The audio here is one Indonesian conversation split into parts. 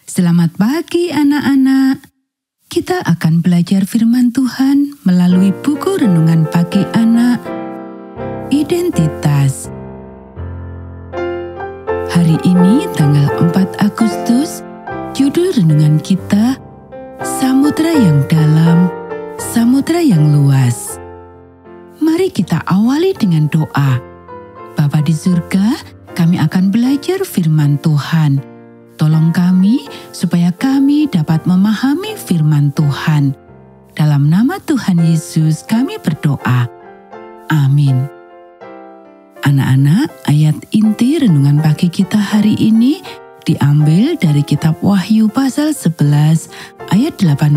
Selamat pagi anak-anak. Kita akan belajar firman Tuhan melalui buku renungan pagi anak, Identitas. Hari ini tanggal 4 Agustus, judul renungan kita, Samudra yang Dalam, Samudra yang Luas. Mari kita awali dengan doa. Bapa di surga, kami akan belajar firman Tuhan. Tolong kami supaya kami dapat memahami firman Tuhan. Dalam nama Tuhan Yesus kami berdoa. Amin. Anak-anak, ayat inti renungan pagi kita hari ini diambil dari kitab Wahyu pasal 11 ayat 18.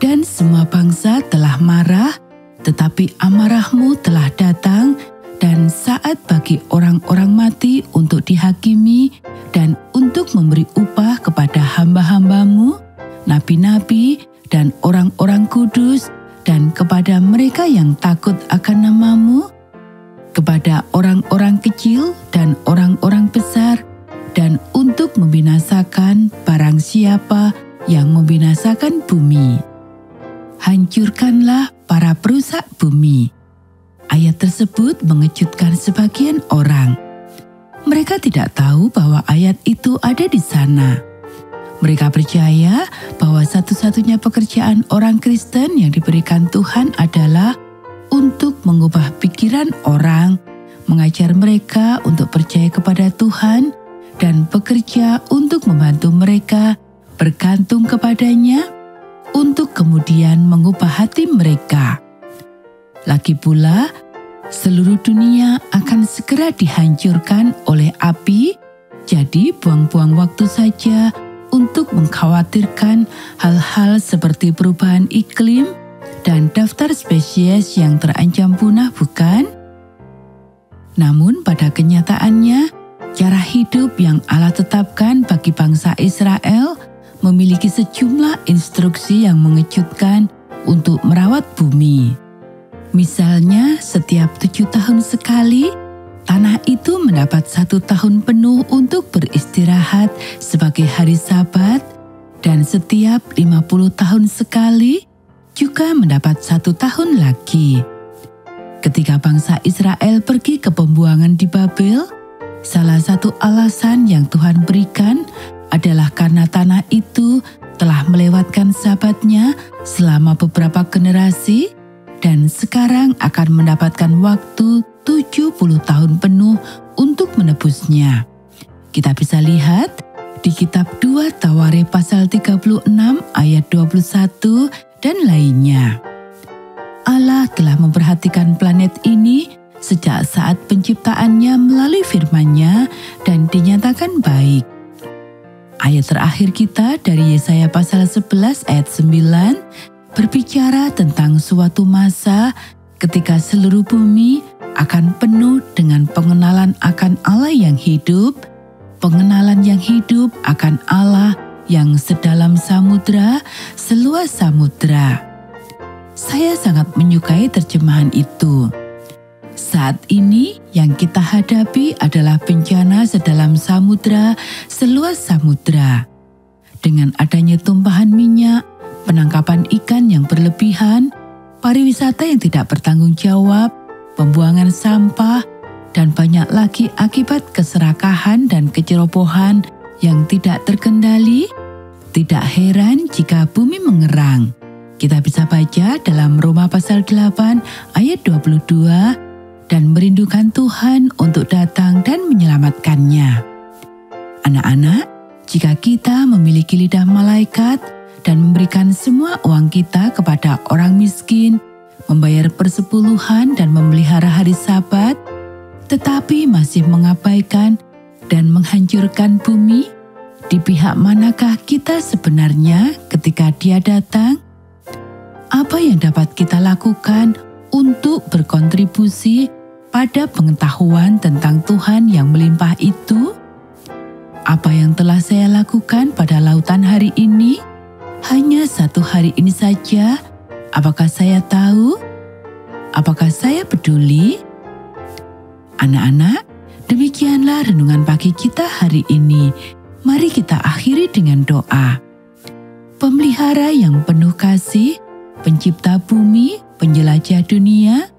Dan semua bangsa telah marah, tetapi amarahmu telah datang, dan saat bagi orang-orang mati untuk dihakimi dan untuk memberi upah kepada hamba-hambamu, nabi-nabi dan orang-orang kudus, dan kepada mereka yang takut akan namamu, kepada orang-orang kecil dan orang-orang besar, dan untuk membinasakan barang siapa yang membinasakan bumi. Hancurkanlah para perusak bumi. Ayat tersebut mengejutkan sebagian orang. Mereka tidak tahu bahwa ayat itu ada di sana. Mereka percaya bahwa satu-satunya pekerjaan orang Kristen yang diberikan Tuhan adalah untuk mengubah pikiran orang, mengajar mereka untuk percaya kepada Tuhan, dan bekerja untuk membantu mereka bergantung kepadanya, untuk kemudian mengubah hati mereka. Lagi pula, seluruh dunia akan segera dihancurkan oleh api, jadi buang-buang waktu saja untuk mengkhawatirkan hal-hal seperti perubahan iklim dan daftar spesies yang terancam punah, bukan? Namun pada kenyataannya, cara hidup yang Allah tetapkan bagi bangsa Israel memiliki sejumlah instruksi yang mengejutkan untuk merawat bumi. Misalnya, setiap 7 tahun sekali, tanah itu mendapat 1 tahun penuh untuk beristirahat sebagai hari Sabat, dan setiap 50 tahun sekali juga mendapat 1 tahun lagi. Ketika bangsa Israel pergi ke pembuangan di Babel, salah satu alasan yang Tuhan berikan adalah karena tanah itu telah melewatkan Sabatnya selama beberapa generasi, dan sekarang akan mendapatkan waktu 70 tahun penuh untuk menebusnya. Kita bisa lihat di kitab 2 Tawarikh pasal 36 ayat 21 dan lainnya. Allah telah memperhatikan planet ini sejak saat penciptaannya melalui firman-Nya dan dinyatakan baik. Ayat terakhir kita dari Yesaya pasal 11 ayat 9 berbicara tentang suatu masa ketika seluruh bumi akan penuh dengan pengenalan akan Allah yang hidup, pengenalan yang hidup akan Allah yang sedalam samudra, seluas samudra. Saya sangat menyukai terjemahan itu. Saat ini yang kita hadapi adalah bencana sedalam samudra, seluas samudra. Dengan adanya tumpahan minyak, penangkapan ikan yang berlebihan, pariwisata yang tidak bertanggung jawab, pembuangan sampah, dan banyak lagi akibat keserakahan dan kecerobohan yang tidak terkendali, tidak heran jika bumi mengerang. Kita bisa baca dalam Roma pasal 8 ayat 22 dan merindukan Tuhan untuk datang dan menyelamatkannya. Anak-anak, jika kita memiliki lidah malaikat dan memberikan semua uang kita kepada orang miskin, membayar persepuluhan dan memelihara hari Sabat, tetapi masih mengabaikan dan menghancurkan bumi, di pihak manakah kita sebenarnya ketika Dia datang? Apa yang dapat kita lakukan untuk berkontribusi pada pengetahuan tentang Tuhan yang melimpah itu? Apa yang telah saya lakukan pada lautan hari ini? Hanya 1 hari ini saja, apakah saya tahu? Apakah saya peduli? Anak-anak, demikianlah renungan pagi kita hari ini. Mari kita akhiri dengan doa. Pemelihara yang penuh kasih, pencipta bumi, penjelajah dunia,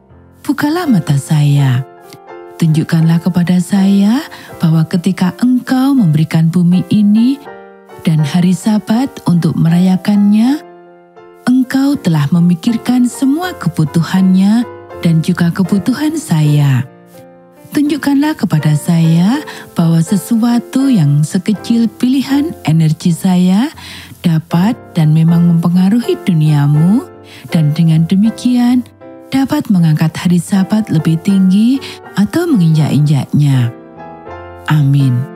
bukalah mata saya. Tunjukkanlah kepada saya bahwa ketika Engkau memberikan bumi ini dan hari Sabat untuk merayakannya, Engkau telah memikirkan semua kebutuhannya dan juga kebutuhan saya. Tunjukkanlah kepada saya bahwa sesuatu yang sekecil pilihan energi saya dapat dan memang mempengaruhi duniamu, dan dengan demikian dapat mengangkat hari Sabat lebih tinggi atau menginjak-injaknya. Amin.